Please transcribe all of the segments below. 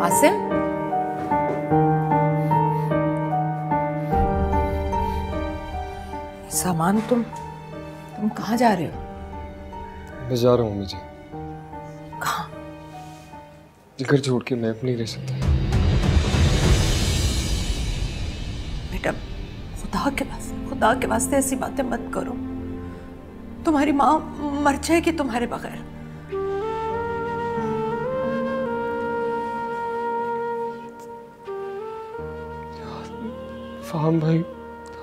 आसिम, सामान तुम कहाँ जा रहे हो? मैं जा रहा हूँ मुझे। कहाँ? घर छोड़ के मैं नहीं रह सकता। बेटा, खुदा के वास्ते ऐसी बातें मत करो। तुम्हारी माँ मर जाएगी तुम्हारे बगैर। फाहम भाई,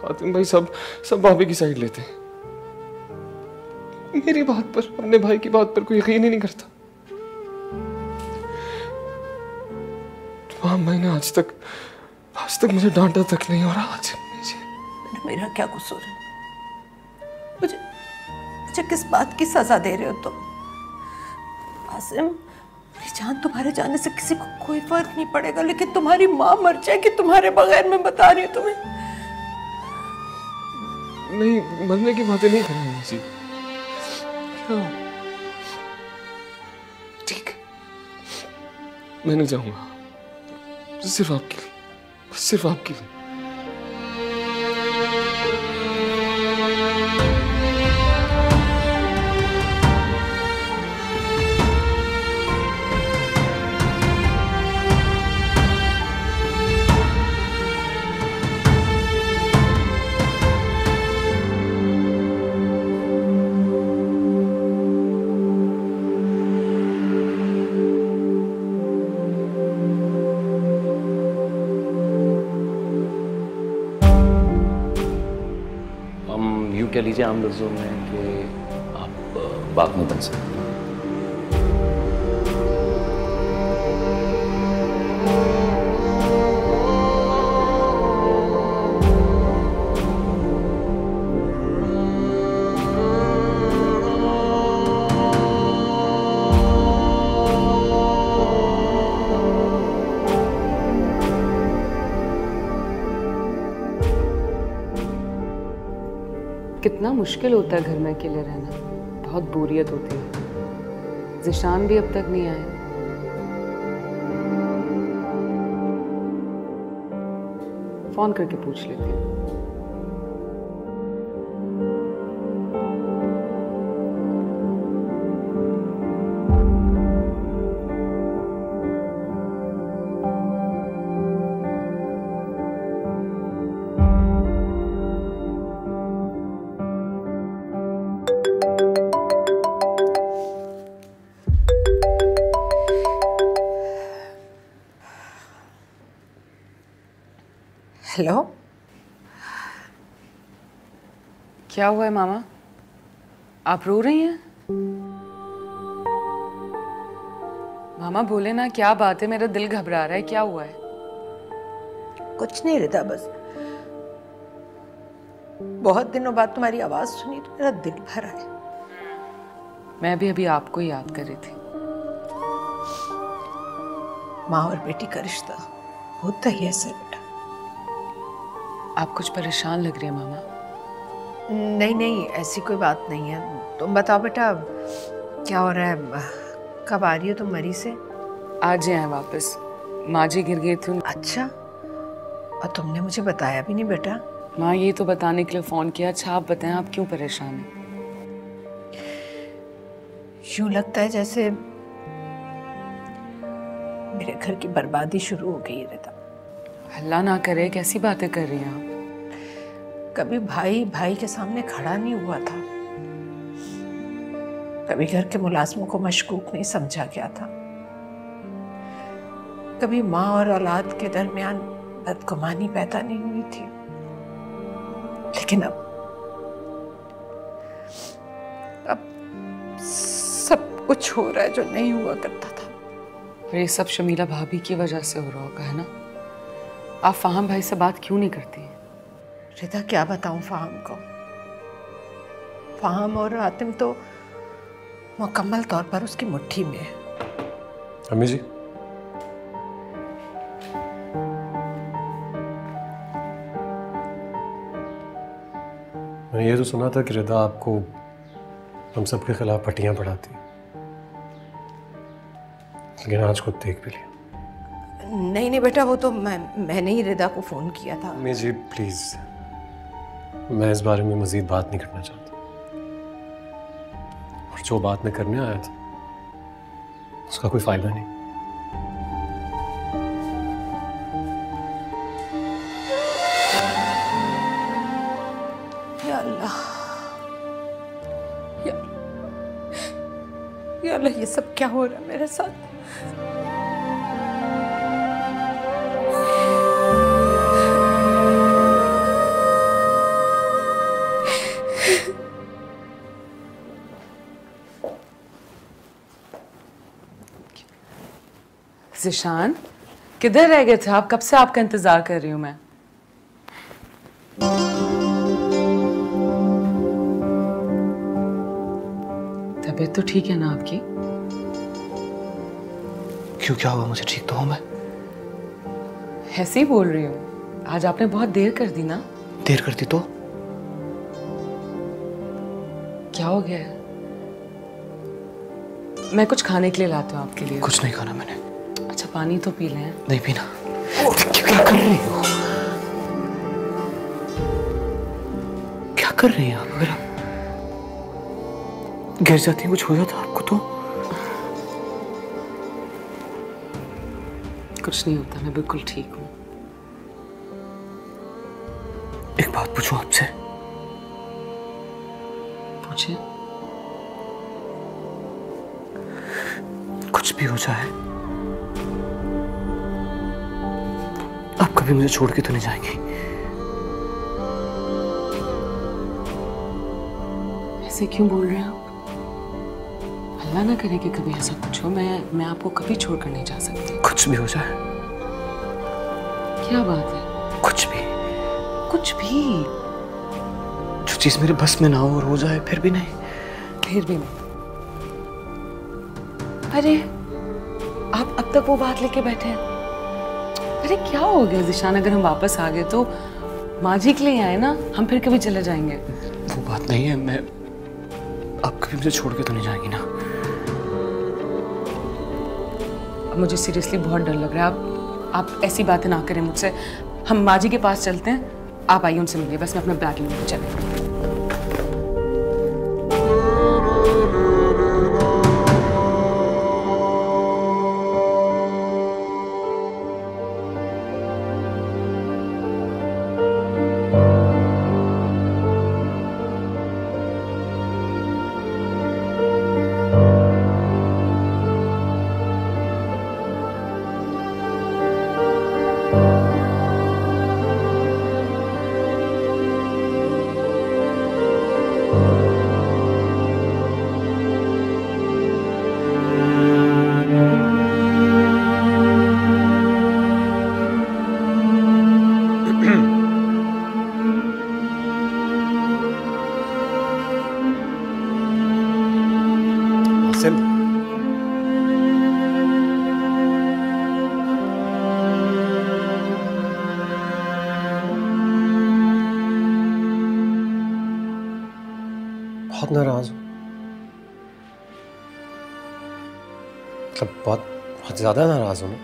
हातिम भाई सब भाभी की साइड लेते हैं। मेरी बात पर, अपने भाई की बात पर कोई यकीन ही नहीं करता। फाहम भाई ने आज तक मुझे डांटा तक नहीं, और आज मेरा क्या कसूर है? मुझे किस बात की सजा दे रहे हो तुम? आसिम, मेरी जान तुम्हारे जाने से किसी को कोई फर्क नहीं पड़ेगा, लेकिन तुम्हारी माँ मर जाएगी तुम्हारे बगैर। मैं बता रही हूँ तुम्हें। नहीं, मरने की बातें नहीं कर रही जी। ठीक, मैं नहीं जाऊंगा, सिर्फ आपके लिए, सिर्फ आपके लिए। कह लीजिए आम लफ्जों में कि आप बाप नहीं बन सकते। कितना मुश्किल होता है घर में अकेले रहना, बहुत बोरियत होती है। ज़िशान भी अब तक नहीं आए। फोन करके पूछ लेती हूँ। हेलो, क्या हुआ है मामा? आप रो रही हैं? मामा बोले ना, क्या बात है? मेरा दिल घबरा रहा है, क्या हुआ है? कुछ नहीं रिदा, बस बहुत दिनों बाद तुम्हारी आवाज सुनी तो मेरा दिल भरा है। मैं भी अभी आपको याद कर रही थी। माँ और बेटी का रिश्ता होता ही ऐसे बेटा। आप कुछ परेशान लग रही है मामा। नहीं नहीं, ऐसी कोई बात नहीं है। तुम बताओ बेटा, क्या हो रहा है? कब आ रही हो तुम मरी से? आज ही आए वापस, माँ जी गिर गई थी। अच्छा, और तुमने मुझे बताया भी नहीं बेटा। माँ, ये तो बताने के लिए फोन किया। अच्छा आप बताएं, आप क्यों परेशान हैं? यूं लगता है जैसे मेरे घर की बर्बादी शुरू हो गई है रिदा। अल्लाह ना करे, कैसी बातें कर रही हैं आप? कभी भाई के सामने खड़ा नहीं हुआ था, कभी घर के मुलाजमों को मशकूक नहीं समझा गया था, कभी माँ और औलाद के दरमियान बदगुमानी पैदा नहीं हुई थी। लेकिन अब सब कुछ हो रहा है जो नहीं हुआ करता था। और ये सब शमीला भाभी की वजह से हो रहा होगा, है ना? आप फाहम भाई से बात क्यों नहीं करती? रिदा, क्या बताऊं फाहम को? फाहम और हातिम तो मुकम्मल तौर पर उसकी मुट्ठी में है। अम्मी जी, मैंने ये तो सुना था कि रिदा आपको हम सब के खिलाफ पट्टियां पढ़ाती। लेकिन आज खुद देख भी लिया। नहीं नहीं बेटा, वो तो मैंने ही रिदा को फोन किया था। अम्मी जी प्लीज, मैं इस बारे में मजीद बात नहीं करना चाहता, और जो बात मैं करने आया था उसका कोई फायदा नहीं। या अल्लाह, या अल्लाह, ये सब क्या हो रहा है मेरे साथ? ज़िशान, किधर रह गए थे आप? कब से आपका इंतजार कर रही हूँ मैं। तबीयत तो ठीक है ना आपकी? क्यों, क्या हुआ? मुझे ठीक तो हूं मैं। ऐसे ही बोल रही हूँ, आज आपने बहुत देर कर दी ना। देर करती तो? क्या हो गया है? मैं कुछ खाने के लिए लाती हूँ आपके लिए। कुछ नहीं खाना मैंने। अच्छा, पानी तो पी लें। नहीं पीना। क्या कर रही हो? क्या कर रही हैं आप? अगर आप गिर जाती हैं, कुछ हो जाता आपको तो? कुछ नहीं होता, मैं बिल्कुल ठीक हूँ। एक बात पूछूं आपसे? पूछिए। कुछ भी हो जाए, आप कभी मुझे छोड़ के तो नहीं जाएंगी? ऐसे क्यों बोल रहे हैं आप? अल्लाह ना करे कि कभी ऐसा कुछ हो। मैं आपको कभी छोड़कर नहीं जा सकती। कुछ भी हो जाए? क्या बात है? कुछ भी? कुछ भी? जो चीज मेरे बस में ना हो और हो जाए, फिर भी नहीं? फिर भी नहीं। अरे, आप अब तक वो बात लेके बैठे हैं। अरे क्या हो गया ज़िशान? अगर हम वापस आ गए तो माँ जी के लिए आए ना, हम फिर कभी चले जाएंगे। वो बात नहीं है। मैं, आप कभी मुझे छोड़ के तो नहीं जाएंगी ना? मुझे सीरियसली बहुत डर लग रहा है। आप ऐसी बातें ना करें मुझसे। हम माँ जी के पास चलते हैं, आप आइए उनसे मिलिए। बस मैं अपना बैग लेने चले। बहुत नाराज हूँ, मतलब बहुत बहुत ज्यादा नाराज हूँ ना।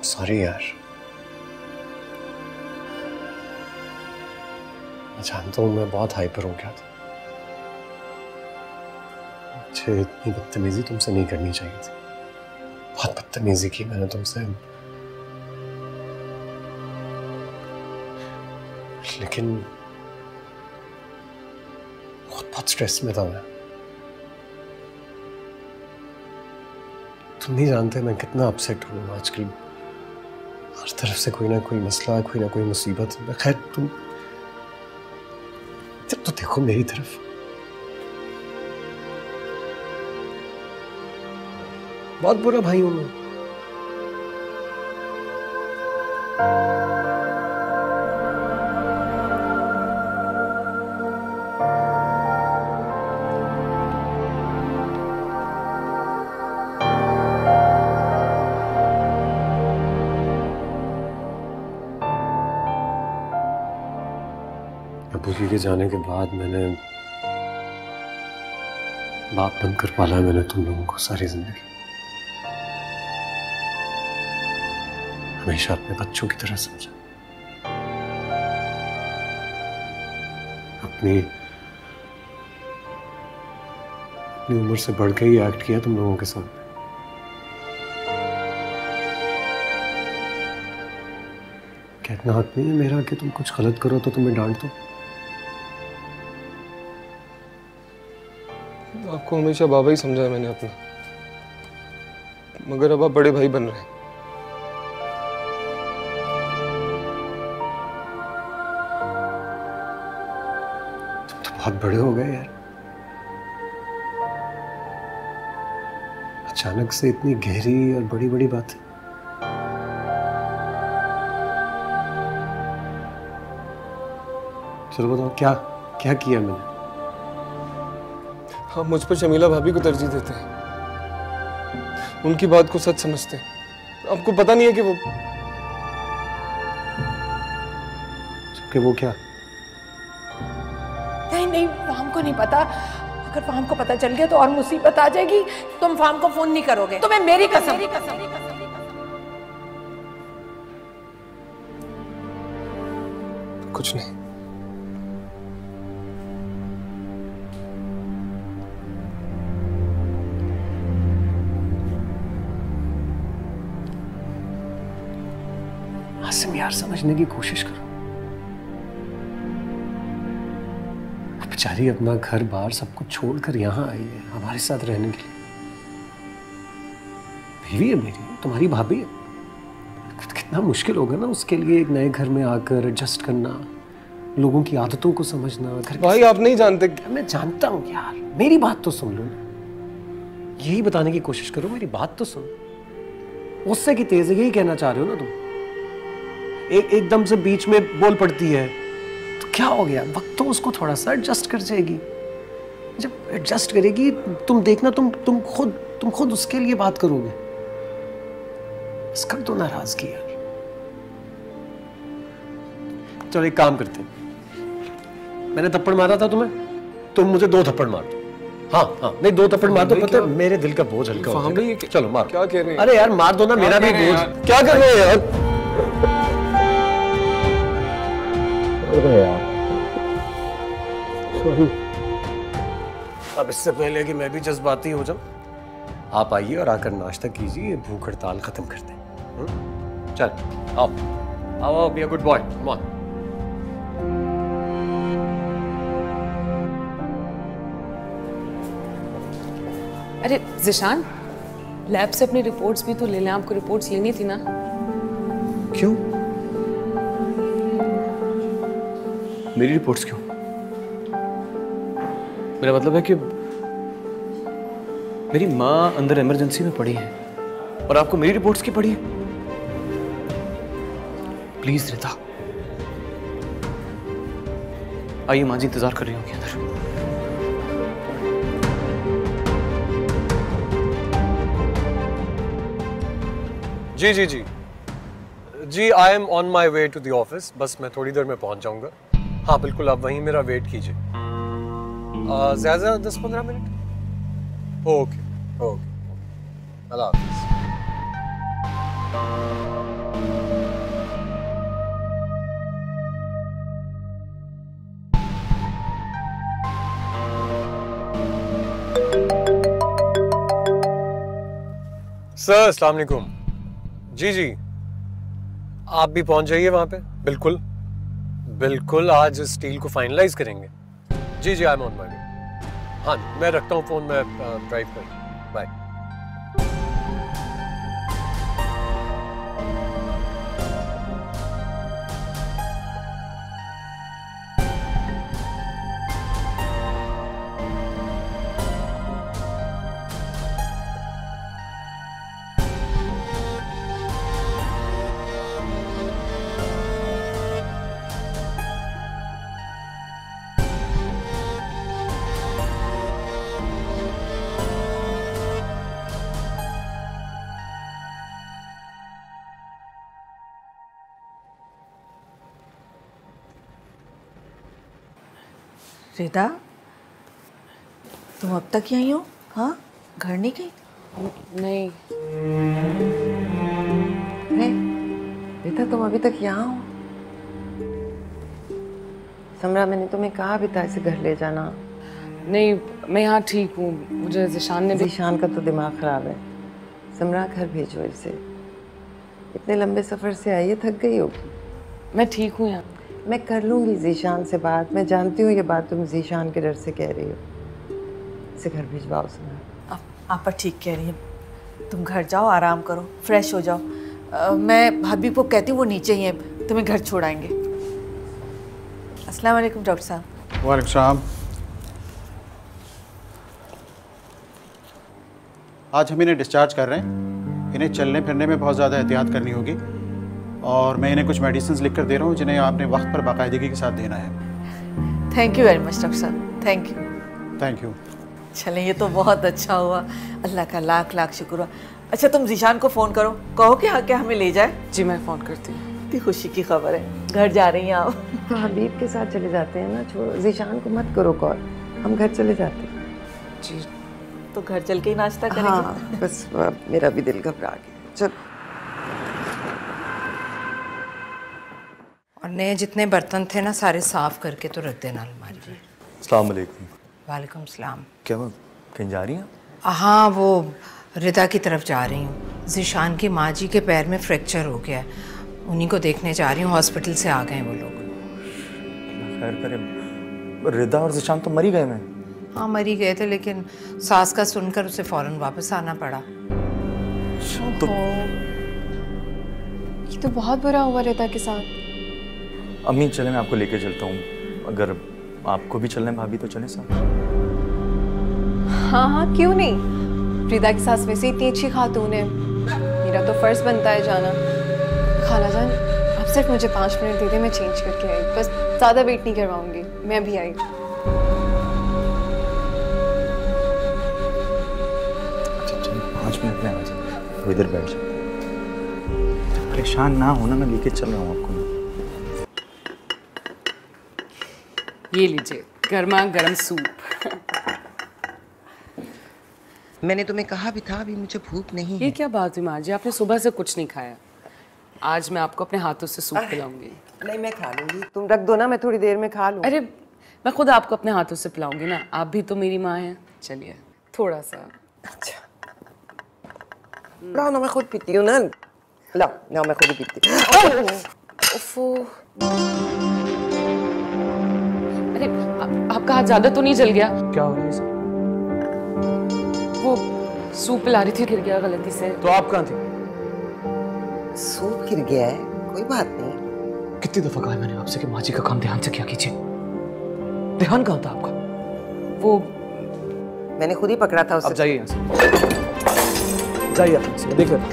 सॉरी यार, मैं जानता हूँ मैं बहुत हाइपर हो गया था। मुझे इतनी बदतमीजी तुमसे नहीं करनी चाहिए थी। बहुत बदतमीजी की मैंने तुमसे, लेकिन बहुत स्ट्रेस में था मैं। तुम नहीं जानते मैं कितना अपसेट हूँ आजकल। हर तरफ से कोई ना कोई मसला, कोई ना कोई मुसीबत। खैर तुम जब तो देखो मेरी तरफ। बहुत बुरा भाई हूं मैं। अबू जी के जाने के बाद मैंने बाप बनकर पाला है मैंने तुम लोगों को सारी जिंदगी। हमेशा अपने बच्चों की तरह समझा, अपनी उम्र से बढ़ के ही एक्ट किया तुम लोगों के सामने। कहना हक नहीं है मेरा कि तुम कुछ गलत करो तो तुम्हें डांट दो। आपको हमेशा बाबा ही समझा है मैंने अपना, मगर अब आप बड़े भाई बन रहे हैं। तुम तो बहुत बड़े हो गए यार, अचानक से इतनी गहरी और बड़ी बड़ी बातें। चलो बताओ क्या क्या किया मैंने? आप मुझ पर शमीला भाभी को तरजीह देते हैं, उनकी बात को सच समझते हैं। आपको पता नहीं है कि वो क्या? नहीं नहीं, फाहम को नहीं पता। अगर फाहम को पता चल गया तो और मुसीबत आ जाएगी। तुम फाहम को फोन नहीं करोगे, तुम्हें मेरी कसम। कुछ नहीं। आसिम यार, समझने की कोशिश करो। बेचारी अपना घर बार सब कुछ छोड़कर यहाँ आई है हमारे साथ रहने के लिए। बीवी है मेरी, तुम्हारी भाभी है। कितना मुश्किल होगा ना उसके लिए एक नए घर में आकर एडजस्ट करना, लोगों की आदतों को समझना। घर भाई आप नहीं जानते। मैं जानता हूँ यार, मेरी बात तो सुन लो ना। यही बताने की कोशिश करो, मेरी बात तो सुन। उससे की तेज है, यही कहना चाह रहे हो ना तुम? एकदम से बीच में बोल पड़ती है तो क्या हो गया? वक्त तो उसको थोड़ा सा एडजस्ट कर जाएगी। जब एडजस्ट करेगी तुम देखना, तुम खुद उसके लिए बात करोगे। बस कर दो नाराजगी यार। चलो एक काम करते हैं, मैंने थप्पड़ मारा था तुम्हें, तुम मुझे 2 थप्पड़ मार दो। हाँ हाँ, नहीं 2 थप्पड़ मार दो, पता है मेरे दिल का बोझ हल्का हो जाएगा। चलो मारो। क्या कह रहे हैं? अरे यार मार दो ना, मेरा भी बोझ। क्या कर रहे हो यार? सॉरी। अब इससे पहले कि मैं भी जज्बाती हो जाऊं, आप आइए और आकर नाश्ता कीजिए, भूख हड़ताल खत्म कर दें। चल आओ आओ, be a good boy, come on. अरे जिशान, लैब से अपनी रिपोर्ट्स भी तो ले लें। आपको रिपोर्ट्स लेनी थी ना? क्यों? मेरी रिपोर्ट्स क्यों? मेरा मतलब है कि मेरी माँ अंदर इमरजेंसी में पड़ी है और आपको मेरी रिपोर्ट्स की पड़ी है। प्लीज रिता, आइए, माँ जी इंतजार कर रही होंगी अंदर। जी जी जी जी, I am on my way to the office. बस मैं थोड़ी देर में पहुंच जाऊंगा। हाँ बिल्कुल, आप वहीं मेरा वेट कीजिए। ज़्यादा 10-15 मिनट। ओके ओके, अल्लाह हाफिज़। सर अस्सलाम वालेकुम। जी जी, आप भी पहुंच जाइए वहां पे। बिल्कुल बिल्कुल, आज इस डील को फाइनलाइज करेंगे। जी जी, I am on my way. हाँ मैं रखता हूँ फोन, मैं ड्राइव कर। बाय। रिदा, तुम अब तक यहीं हो? हाँ, घर नहीं गई? नहीं। रिदा, तुम अभी तक यहाँ हो? समरा, मैंने तुम्हें कहा भी था इसे घर ले जाना। नहीं, मैं यहाँ ठीक हूँ। मुझे ज़ीशान ने ज़ीशान का तो दिमाग खराब है। समरा, घर भेजो इसे। इतने लंबे सफ़र से आई है, थक गई होगी। मैं ठीक हूँ यहाँ। मैं कर लूँगी ज़ीशान से बात। मैं जानती हूँ ये बात तुम ज़ीशान के डर से कह रही हो। इसे घर भिजवाओ समरा। आप ठीक कह रही हैं। तुम घर जाओ, आराम करो, फ्रेश हो जाओ। मैं भाभी को कहती हूँ, वो नीचे ही हैं, तुम्हें घर छोड़ाएंगे। अस्सलाम वालेकुम डॉक्टर साहब। वालेकुम सलाम। आज हम इन्हें डिस्चार्ज कर रहे हैं। इन्हें चलने फिरने में बहुत ज़्यादा एहतियात करनी होगी और मैं इन्हें कुछ मेडिसिन लिख कर दे रहा हूँ जिन्हें आपने वक्त पर बाकायदगी के साथ देना है। Thank you very much doctor साहब, थैंक यू। Thank you. चलें, ये तो बहुत अच्छा हुआ, अल्लाह का लाख लाख शुक्र हुआ। अच्छा, तुम ज़ीशान को फ़ोन करो, कहो कि आके हमें ले जाए। जी, मैं फ़ोन करती हूँ। इतनी खुशी की खबर है, घर जा रही हैं आप? तो हबीब के साथ चले जाते हैं ना, छोड़ो ज़ीशान को मत करो कॉल, हम घर चले जाते हैं। जी, तो घर चल के ही नाश्ता करेंगे। हाँ, बस मेरा भी दिल घबरा गया। चल। और नए जितने बर्तन थे ना, सारे साफ करके तो रख देना अलमारी में। अस्सलाम वालेकुम। वालेकुम सलाम। क्या वो कहीं जा रही हैं? हाँ, वो रिदा की तरफ जा रही हूँ। ज़ीशान की माँ जी के पैर में फ्रैक्चर हो गया है, उन्हीं को देखने जा रही हूँ। हॉस्पिटल से आ गए हैं वो लोग। खैर करे। रिदा और ज़ीशान तो मरी गए हैं। हाँ, मरी गए थे, लेकिन सास का सुनकर उसे फ़ौरन वापस आना पड़ा। तो ये तो बहुत बुरा हुआ रिदा के साथ। अम्मी चले, मैं आपको लेके चलता हूँ। अगर आपको भी चलना है भाभी तो चलें साथ। हाँ हाँ, क्यों नहीं। रिदा की सास वैसे इतनी अच्छी खातून है, मेरा तो फर्ज बनता है जाना। खाला जान, आप सिर्फ मुझे 5 मिनट दे दे, मैं चेंज करके आई। बस ज़्यादा वेट नहीं करवाऊंगी, मैं भी आई। अच्छा, 5 मिनट में आ जाए, तो इधर बैठ जाओ। परेशान ना होना, मैं लेके चल रहा हूँ आपको। ये लीजिए गर्मा गर्म सूप। मैंने तुम्हें कहा भी था, अभी मुझे भूख नहीं है। ये क्या बात हुई माँ जी, आपने सुबह से कुछ नहीं खाया। आज मैं आपको अपने हाथों से सूप पिलाऊंगी। नहीं, मैं खा लूंगी, तुम रख दो ना, मैं थोड़ी देर में खा लूँ। अरे, मैं खुद आपको अपने हाथों से पिलाऊंगी ना, आप भी तो मेरी माँ हैं। चलिए, थोड़ा सा। अच्छा, लाओ ना, मैं खुद पीती हूँ ना। लाओ, मैं खुद ही पीती हूँ। ओफो। अरे, आपका हाथ ज्यादा तो नहीं जल गया? क्या हो रहा है? वो सूप पिला रही थी, गिर गया गलती से। तो आप कहाँ थे? सूप गिर गया है, कोई बात नहीं। कितनी दफा कहा है मैंने आपसे कि माँ जी का काम ध्यान से किया कीजिए। ध्यान कहाँ था आपका? वो मैंने खुद ही पकड़ा था उसे। आप जाइए यहाँ से, जाइए आप यहाँ से, देख लेना।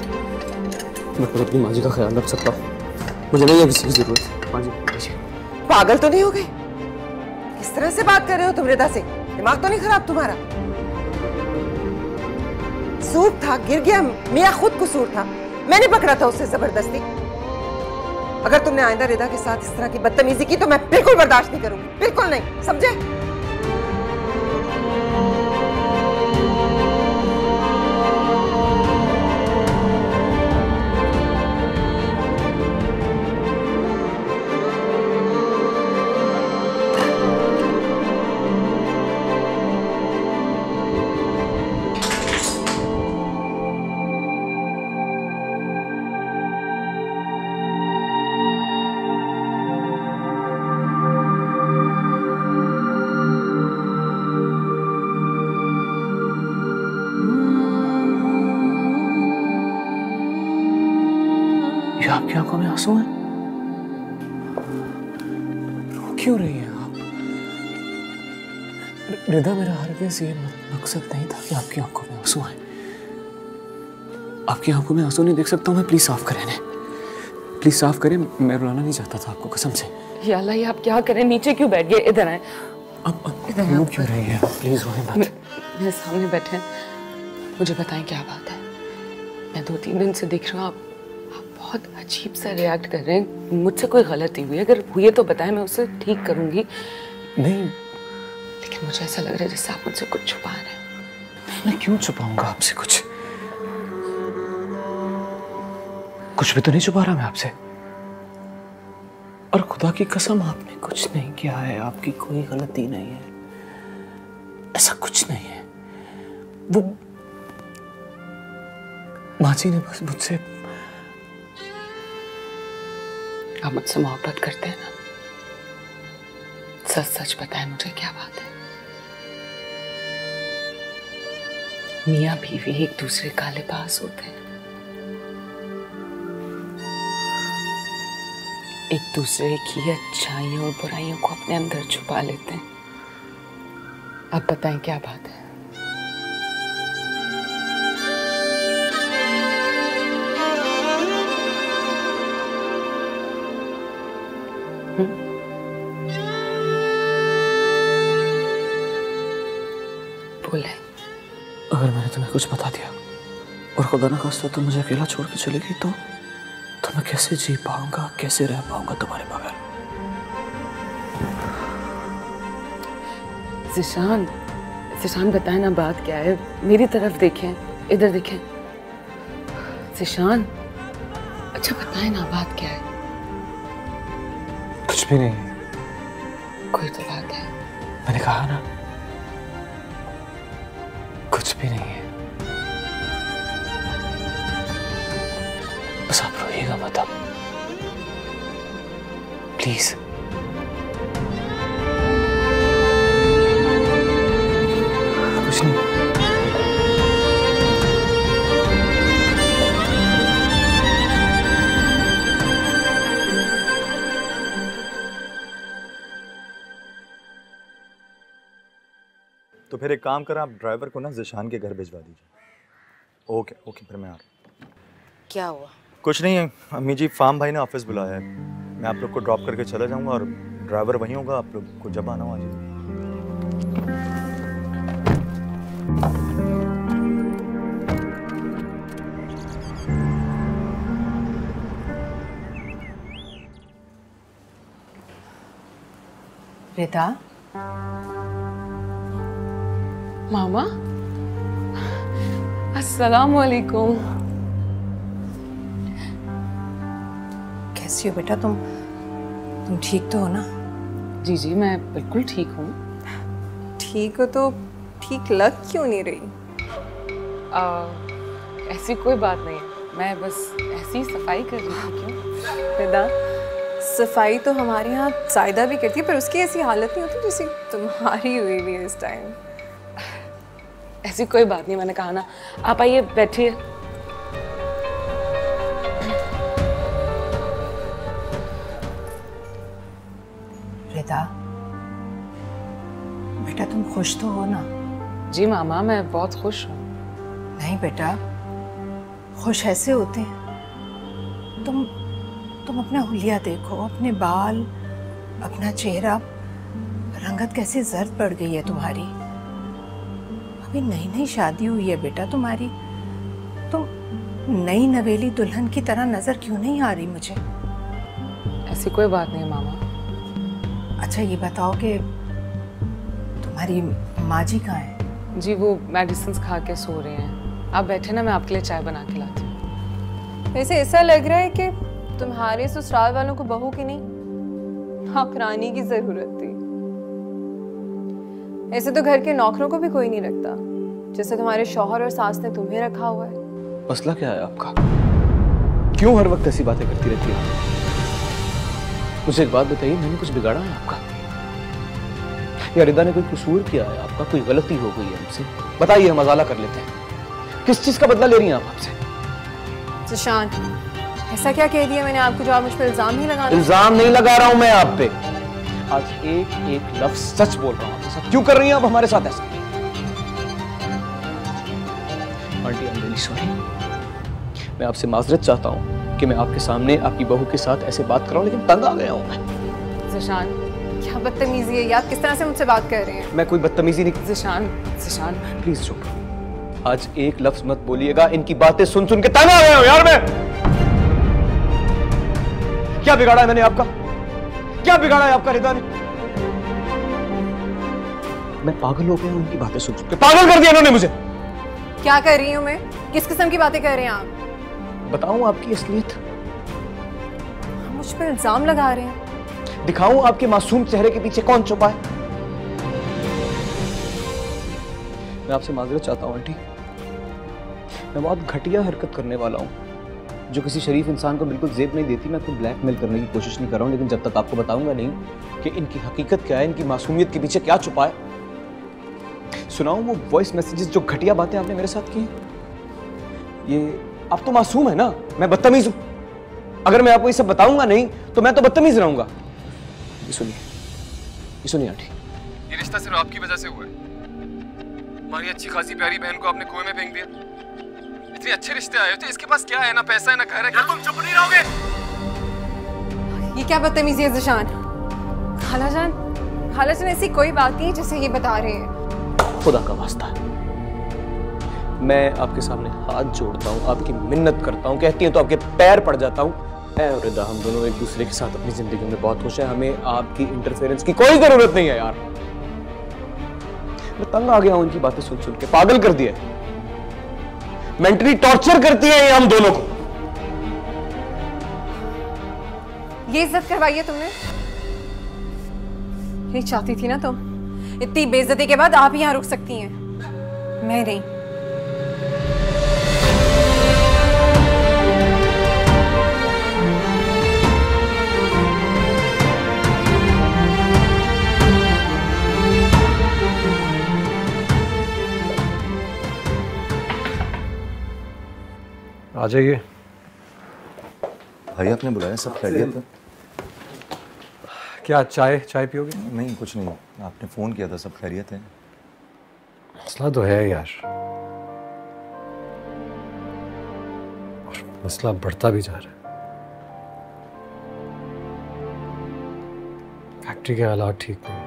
मैं खुद अपनी माँ जी का ख्याल रख सकता हूँ, मुझे नहीं है किसी की जरूरत। माँ जी, पागल तो नहीं हो गए? किस तरह से बात कर रहे हो तुम रिदा से? दिमाग तो नहीं खराब तुम्हारा? सूप था, गिर गया, मियाँ खुद कसूर था, मैंने पकड़ा था उससे जबरदस्ती। अगर तुमने आइंदा रिदा के साथ इस तरह की बदतमीजी की तो मैं बिल्कुल बर्दाश्त नहीं करूंगी, बिल्कुल नहीं, समझे? आपकी आंखों में आंसू हैं? रो क्यों रही हैं आप? रिदा, मेरा हरगिज़ ये मकसद नहीं था कि आपकी आंखों में आंसू आए। आपकी आंखों में आंसू नहीं देख सकता हूँ मैं। प्लीज साफ करें इन्हें, प्लीज साफ करें। मैं रुलाना नहीं चाहता था आपको, कसम से। या अल्लाह, ये आप क्या करें? नीचे क्यों बैठ गए? इधर आए। अब रो क्यों रही है? प्लीज रोएं मत। मेरे सामने बैठे हैं, मुझे बताएं क्या बात है। मैं 2-3 दिन से देख रहा हूँ आप बहुत अजीब सा रिएक्ट कर रहे हैं। मुझसे कोई गलती हुई है? अगर हुई है तो बताएं, मैं उसे ठीक करूंगी। नहीं, लेकिन मुझे ऐसा लग रहा है जैसे आप मुझसे कुछ छुपा रहे हैं। मैं क्यों छुपाऊंगा आपसे कुछ? कुछ भी तो नहीं छुपा रहा मैं आपसे। और खुदा की कसम आपने कुछ नहीं किया है, आपकी कोई गलती नहीं है, ऐसा कुछ नहीं है। वो माँ जी ने बस मुझसे, आप मुझसे मोहब्बत करते हैं ना? सच सच बताएं मुझे, क्या बात है? मियाँ बीवी एक दूसरे का लिबास होते हैं, एक दूसरे की अच्छाइयों और बुराइयों को अपने अंदर छुपा लेते हैं। आप बताएं क्या बात है? बोले। अगर मैंने तुम्हें कुछ बता दिया और खुदा ना खास्ता तुम मुझे अकेला छोड़ के चली गई तो मैं कैसे जी पाऊंगा, कैसे रह पाऊंगा तुम्हारे बगैर? ज़िशान बताएं ना, बात क्या है? मेरी तरफ देखें, इधर देखें। ज़िशान, अच्छा बताएं ना, बात क्या है? कुछ भी नहीं। कोई तो बात है। मैंने कहा ना, कुछ भी नहीं है। बस आप रोइएगा मत अब, प्लीज। कुछ नहीं। तो फिर एक काम करें, आप ड्राइवर को ना ज़िशान के घर भिजवा दीजिए। ओके ओके, फिर मैं आ रहा हूँ। क्या हुआ? कुछ नहीं है अम्मी जी, फार्म भाई ने ऑफिस बुलाया है, मैं आप लोग को ड्रॉप करके चला जाऊंगा और ड्राइवर वहीं होगा, आप लोग को जब आना हो आ जाइए। रिदा, मामा, अस्सलाम वालेकुम। कैसी हो बेटा तुम ठीक तो हो ना? जी जी, मैं बिल्कुल ठीक हूँ। ठीक हो तो ठीक लग क्यों नहीं रही? ऐसी कोई बात नहीं है, मैं बस ऐसी सफाई कर रही थी। क्यों? रिदा, सफाई तो हमारे यहाँ ज़ायदा भी करती है, पर उसकी ऐसी हालत नहीं होती जैसी तुम्हारी हुई भी है इस टाइम। ऐसी कोई बात नहीं, मैंने कहा ना। आप आइए, बैठिए। रिदा, बेटा तुम खुश तो हो ना? जी मामा, मैं बहुत खुश हूँ। नहीं बेटा, खुश ऐसे होते हैं। तुम अपना हुलिया देखो, अपने बाल, अपना चेहरा, रंगत कैसी जर्द पड़ गई है तुम्हारी। अभी नई नई शादी हुई है बेटा तुम्हारी, तुम नई नवेली दुल्हन की तरह नजर क्यों नहीं आ रही मुझे? ऐसी कोई बात नहीं मामा। अच्छा ये बताओ कि तुम्हारी माँ जी कहाँ है? जी वो मेडिसिन खा के सो रहे हैं। आप बैठे ना, मैं आपके लिए चाय बना के लाती हूँ। वैसे ऐसा लग रहा है कि तुम्हारे ससुराल वालों को बहू की नहीं, नौकरानी की जरूरत थी। ऐसे तो घर के नौकरों को भी कोई नहीं रखता, जैसे तुम्हारे शौहर और सास ने तुम्हें रखा हुआ है। मसला क्या है आपका? क्यों हर वक्त ऐसी बातें करती रहती है? मुझे एक बात बताइए, मैंने कुछ बिगाड़ा है आपका? या रिदा ने कोई कसूर किया है आपका? कोई गलती हो गई है हमसे? बताइए, हम मजाला कर लेते हैं। किस चीज का बदला ले रही हैं आप हमसे? सुशांत, ऐसा क्या कह दिया मैंने आपको जो आप मुझ पर इल्जाम ही लगा? इल्जाम नहीं लगा रहा हूं मैं आप पे, आज एक एक लफ्ज सच बोल रहा हूं आपके साथ। क्यों कर रही हैं आप हमारे साथ ऐसा? Aunty, I am really sorry. मैं आपसे माजरत चाहता हूं कि मैं आपके सामने आपकी बहू के साथ ऐसे बात कर रहा हूं, लेकिन तंग आ गया हूं मैं। ज़िशान, क्या बदतमीजी है यार, किस तरह से मुझसे बात कर रहे हैं? मैं कोई बदतमीजी नहीं। ज़िशान प्लीज चुप। आज एक लफ्ज मत बोलिएगा, इनकी बातें सुन सुन के तंग आ गया हूं यार मैं। क्या बिगाड़ा है मैंने आपका? क्या बिगाड़ा है आपका रिदा ने? मैं पागल हो गया उनकी बातें सुन के। पागल कर दिया इन्होंने मुझे। क्या कर रही हूँ मैं? किस किस्म की बातें कर रहे हैं आप? बताऊं आपकी असलियत? मुझ पर इल्जाम लगा रहे हैं। दिखाऊं आपके मासूम चेहरे के पीछे कौन छुपा है? मैं आपसे माजरत चाहता हूं आंटी। मैं बहुत घटिया हरकत करने वाला हूं जो किसी शरीफ इंसान को बिल्कुल जेब नहीं देती। मैं आपको ब्लैकमेल करने की कोशिश नहीं कर रहा हूं, लेकिन जब तक आपको बताऊंगा नहीं कि इनकी हकीकत क्या है, इनकी मासूमियत के पीछे क्या छुपा है। सुनाऊं वो वॉइस मैसेजेस जो घटिया बातें आपने मेरे साथ की? ये आप तो मासूम है ना, मैं बदतमीज हूं। अगर मैं आपको ये सब बताऊंगा नहीं तो मैं तो बदतमीज रहूंगा। ये सुनिए आंटी, ये रिश्ता सिर्फ आपकी वजह से हुआ है। हमारी अच्छी खासी प्यारी बहन को आपने कुएं में फेंक दिया। इतने अच्छे रिश्ते आए थे, इसके पास क्या है? ना पैसा है ना घर है। क्या तुम चुप नहीं रहोगे? ये क्या बदतमीजी है ज़िशान? खालाजान ऐसी कोई बात नहीं जैसे ये बता रहे हैं। खुदा का वास्ता है, मैं आपके सामने हाथ जोड़ता हूँ, आपकी मिन्नत करता हूँ, कहती हैं तो आपके पैर पड़ जाता हूँ। मैं और रिदा हम दोनों एक दूसरे के साथ अपनी जिंदगी में बहुत खुश हैं। हमें आपकी इंटरफेरेंस की कोई जरूरत नहीं है यार। मैं तंग आ गया हूं इनकी बातें सुन के। पागल कर दिया, मेंटली टॉर्चर करती है ये हम दोनों को। ये इज्जत करवाई है तुमने? ये चाहती थी ना तुम? इतनी बेइज्जती के बाद आप यहां रुक सकती हैं, मैं नहीं। आ जाइए। भाई आपने बुलाया, सब खैरियत है? क्या चाय पियोगे? नहीं कुछ नहीं, आपने फ़ोन किया था, सब खैरियत है? मसला तो है यार, और मसला बढ़ता भी जा रहा है। फैक्ट्री के हालात ठीक नहीं है,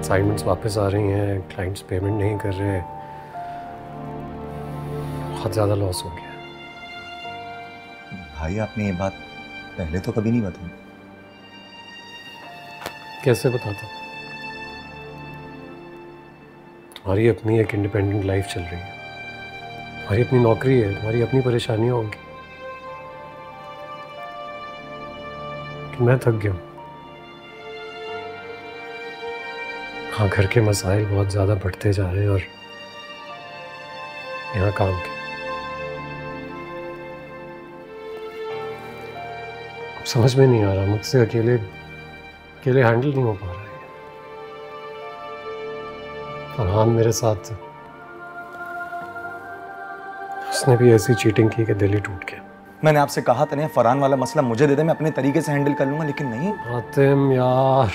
असाइनमेंट्स वापस आ रही हैं, क्लाइंट्स पेमेंट नहीं कर रहे, बहुत ज़्यादा लॉस हो गया। भाई आपने ये बात पहले तो कभी नहीं बताई। कैसे बताता? तुम्हारी अपनी एक इंडिपेंडेंट लाइफ चल रही है, तुम्हारी अपनी नौकरी है, तुम्हारी अपनी परेशानियां होंगी। कि मैं थक गया हूँ। हाँ, घर के मसाइल बहुत ज़्यादा बढ़ते जा रहे हैं और यहाँ काम के। अब समझ में नहीं आ रहा, मुझसे अकेले हैंडल नहीं हो पा रहा है। और हाँ, मेरे साथ उसने भी ऐसी चीटिंग की कि दिल ही टूट गया। मैंने आपसे कहा था नहीं, फरहान वाला मसला मुझे दे दे, मैं अपने तरीके से हैंडल कर लूंगा, लेकिन नहीं। आतिम यार,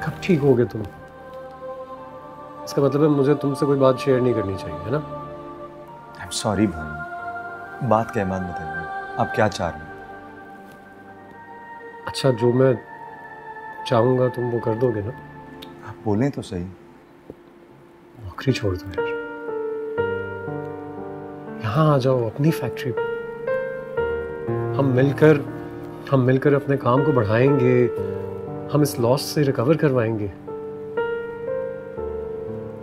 कब ठीक होगे तुम? इसका मतलब है मुझे तुमसे कोई बात शेयर नहीं करनी चाहिए, है ना? आई एम सॉरी भाई, बात क्या है, बात बताइए, आप क्या चाह रहे हैं? अच्छा, जो मैं चाहूँगा तुम वो कर दोगे ना? आप बोलें तो सही। नौकरी छोड़ दो यार, यहाँ आ जाओ अपनी फैक्ट्री पे। हम मिलकर अपने काम को बढ़ाएंगे, हम इस लॉस से रिकवर करवाएंगे।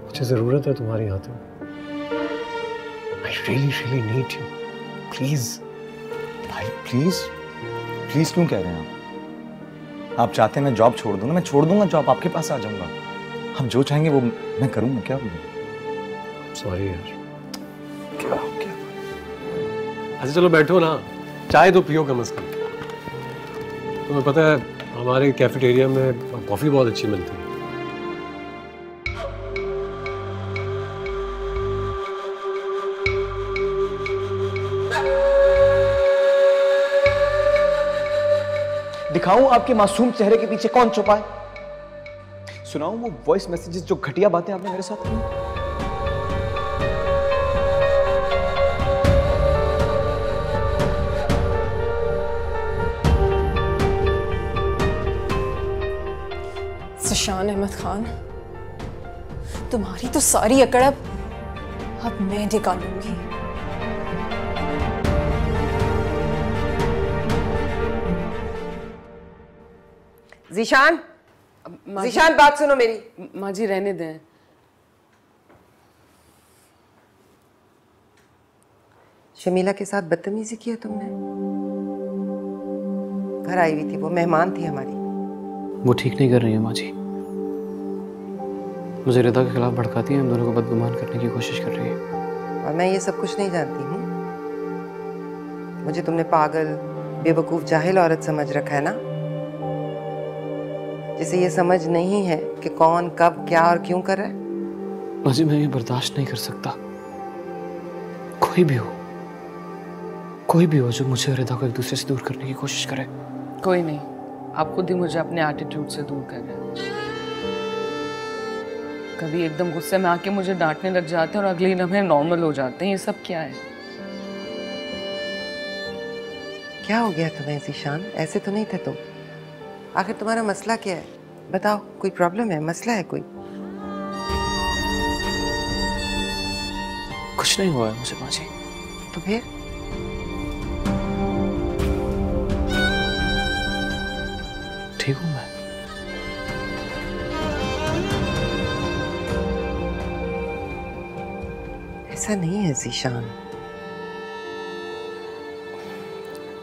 मुझे जरूरत है तुम्हारी हाथों। I really need you. Please भाई, प्लीज क्यों कह रहे हैं आप चाहते हैं मैं जॉब छोड़ दूं ना? मैं छोड़ दूंगा जॉब, आपके पास आ जाऊंगा। हम जो चाहेंगे वो मैं करूंगा। क्या बोलूं? सॉरी यार। क्या अच्छा चलो बैठो ना, चाय तो पियो कम से कम। तुम्हें पता है हमारे कैफेटेरिया में कॉफ़ी बहुत अच्छी मिलती है। दिखाऊं आपके मासूम चेहरे के पीछे कौन छुपा है? सुनाऊं वो वॉइस मैसेजेस जो घटिया बातें आपने मेरे साथ की? ज़िशान अहमद खान, तुम्हारी तो सारी अकड़ अब मैं निकालूंगी। जीशान, माँ जी- जीशान बात सुनो मेरी। माँ जी रहने दें। शमीला के साथ बदतमीजी किया तुमने? घर आई हुई थी, वो मेहमान थी हमारी। वो ठीक नहीं कर रही है माँ जी, मुझे रिदा के खिलाफ भड़काती है, हम दोनों को बदगुमान करने की कोशिश कर रही है। और मैं ये सब कुछ नहीं जानती हूँ। मुझे तुमने पागल, बेवकूफ, जाहिल औरत समझ रखा है ना, जिसे ये समझ नहीं है कि कौन, कब, क्या और क्यों कर रहा है। माँ जी मैं ये बर्दाश्त नहीं कर सकता, कोई भी हो जो मुझे और रिदा को एक दूसरे से दूर करने की कोशिश करे। कोई नहीं, आप खुद ही मुझे अपने एटीट्यूड से दूर कर रहे हैं। कभी एकदम गुस्से में आके मुझे डांटने लग जाते हैं और अगले ही लम्हे नॉर्मल हो जाते हैं। ये सब क्या है? क्या हो गया तुम्हें जीशान? ऐसे तो नहीं थे तुम। आखिर तुम्हारा मसला क्या है? बताओ, कोई प्रॉब्लम है, मसला है कोई? कुछ नहीं हुआ है मुझे माँ जी। तो फिर? ठीक हूँ मैं। ऐसा नहीं है जीशान।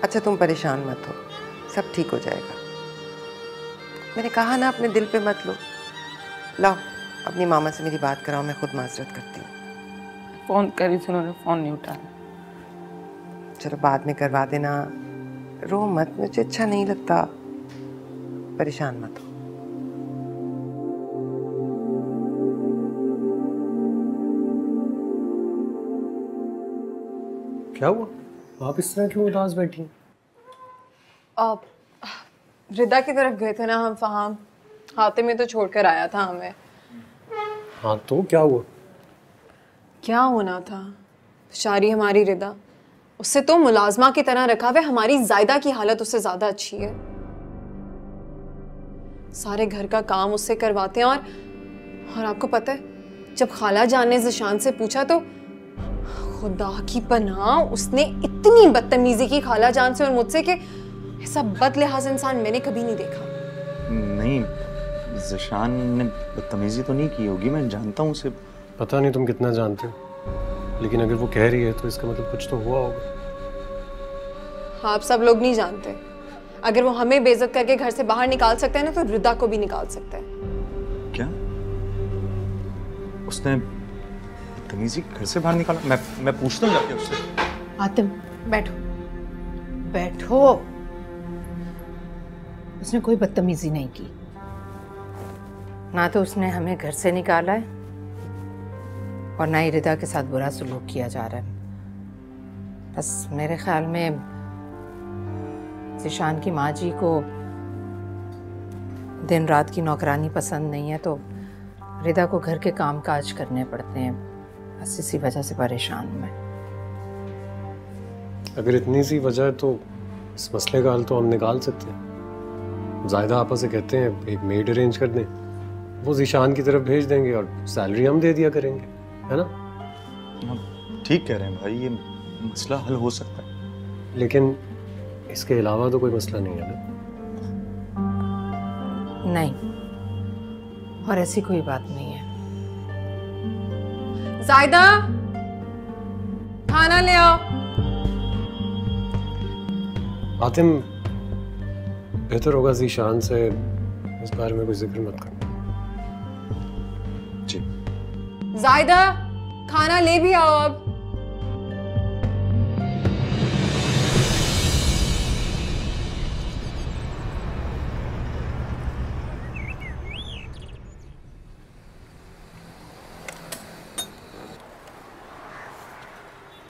अच्छा तुम परेशान मत हो, सब ठीक हो जाएगा। मैंने कहा ना अपने दिल पे मत लो। लाओ अपनी मामा से मेरी बात कराओ, मैं खुद माजरत करती हूँ। फोन करी थी, उन्होंने फोन नहीं उठाया। चलो बाद में करवा देना, रो मत, मुझे अच्छा नहीं लगता। परेशान मत हो। क्या हुआ? आप इस तरह क्यों उदास बैठी हैं? आप रिदा की तरफ गए थे ना हम फहाम, हाथे में तो छोड़कर आया था हमें। हाँ तो क्या हुआ? क्या होना था? शारी हमारी रिदा, उससे तो मुलाजमा की तरह रखा हुआ। हमारी जायदा की हालत उससे ज्यादा अच्छी है। सारे घर का काम उससे करवाते हैं। और आपको पता है, जब खाला जान ने ज़िशान से पूछा तो खुदा की पनाह उसने इतनी बदतमीजी की खाला जान से और मुझसे कि ऐसा बदलिहाज इंसान मैंने कभी नहीं देखा। नहीं, ज़िशान ने बदतमीजी तो नहीं की होगी, मैं जानता हूँ उसे। पता नहीं तुम कितना जानते हो, लेकिन अगर वो कह रही है तो इसका मतलब कुछ तो हुआ होगा। आप सब लोग नहीं जानते। अगर वो हमें बेइज्जत करके घर से बाहर निकाल सकते हैं ना, तो रिदा को भी निकाल सकते हैं। क्या? उसने बदतमीजी घर से बाहर निकाला? मैं पूछता हूँ जाके उससे। आतिम बैठो बैठो। उसने कोई बदतमीजी नहीं की, ना तो उसने हमें घर से निकाला है और ना ही रिदा के साथ बुरा सलूक किया जा रहा है। बस मेरे ख्याल में ज़िशान की माँ जी को दिन रात की नौकरानी पसंद नहीं है, तो रिदा को घर के काम काज करने पड़ते हैं। बस इसी वजह से परेशान हूँ मैं। अगर इतनी सी वजह है तो इस मसले का हल तो हम निकाल सकते हैं। जायदा आपस से कहते हैं एक मेड अरेंज कर दें, वो ज़िशान की तरफ भेज देंगे और सैलरी हम दे दिया करेंगे, है ना? ठीक कह रहे हैं भाई, ये मसला हल हो सकता है। लेकिन इसके अलावा तो कोई मसला नहीं है ना? नहीं, और ऐसी कोई बात नहीं है। जायदा, खाना ले आओ। आतिम, बेहतर होगा ज़िशान से इस बारे में कोई जिक्र मत करना। जी। जायदा, खाना ले भी आओ अब।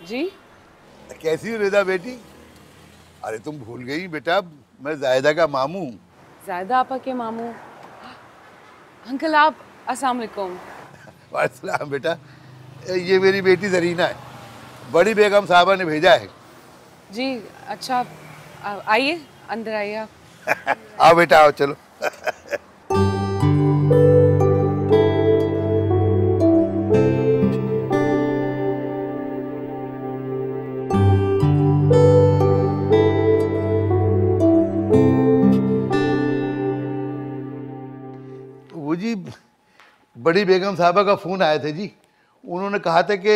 जी कैसी हो रिदा बेटी? अरे तुम भूल गई बेटा, मैं जायदा का मामू हूँ। जायदा आपा के मामू। अंकल आप, अस्सलाम वालेकुम। वालेकुम बेटा, ये मेरी बेटी जरीना है, बड़ी बेगम साहबा ने भेजा है। जी अच्छा, आइए अंदर आइए आप। आओ बेटा आओ, चलो। बड़ी बेगम साहबा का फ़ोन आया था जी। उन्होंने कहा था कि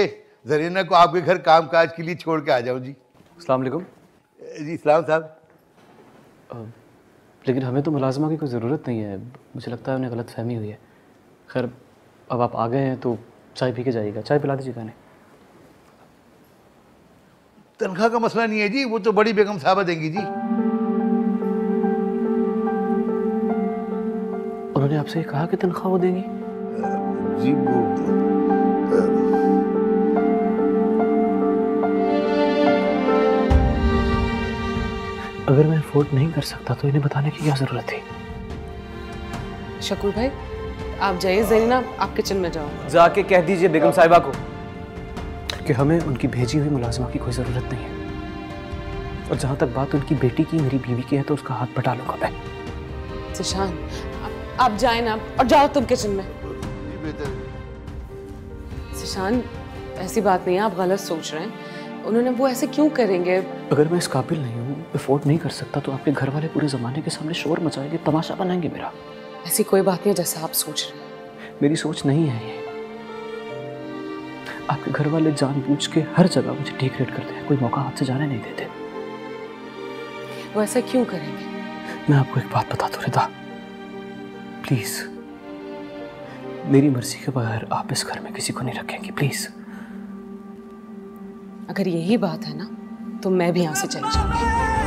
जरीना को आपके घर कामकाज के लिए छोड़ के आ जाऊं जी। अस्सलाम वालेकुम। जी इस्लाम साहब। लेकिन हमें तो मुलाजमा की कोई ज़रूरत नहीं है, मुझे लगता है उन्हें गलत फहमी हुई है। खैर अब आप आ गए हैं तो चाय पी के जाइएगा, चाय पिला दीजिएगा इन्हें। तनख्वाह का मसला नहीं है जी, वो तो बड़ी बेगम साहबा देंगी जी। उन्होंने आपसे कहा कि तनख्वाह वो देंगी? जी वो अगर मैं अफोर्ड नहीं कर सकता तो इन्हें बताने की क्या ज़रूरत थी? शकूर भाई आप जाइए, जरीना आप किचन में जाओ। जाके कह दीजिए बेगम साहिबा को कि हमें उनकी भेजी हुई मुलाजमा की कोई ज़रूरत नहीं है, और जहाँ तक बात उनकी बेटी की, मेरी बीवी की है, तो उसका हाथ बटा लूँगा मैं। जिशान आप जाए ना, और जाओ तुम किचन में। जिशान ऐसी बात नहीं है, आप गलत सोच रहे हैं। उन्होंने वो ऐसे क्यों करेंगे? अगर मैं इस काबिल नहीं हूँ, अफोर्ड नहीं कर सकता, तो आपके घर वाले पूरे ज़माने के सामने शोर मचाएंगे, तमाशा बनाएंगे मेरा। ऐसी कोई बात नहीं है जैसा आप सोच रहे हैं। मेरी सोच नहीं है ये। आपके घर वाले जानबूझ के हर जगह मुझे ठीक रेट करते हैं, कोई मौका हाथ से जाने नहीं देते। वो ऐसा क्यों करेंगे? मैं आपको एक बात बता दूं रिदा, प्लीज मेरी मर्जी के बगैर आप इस घर में किसी को नहीं रखेंगी, प्लीज। अगर यही बात है ना तो मैं भी यहाँ से चली जाऊंगी।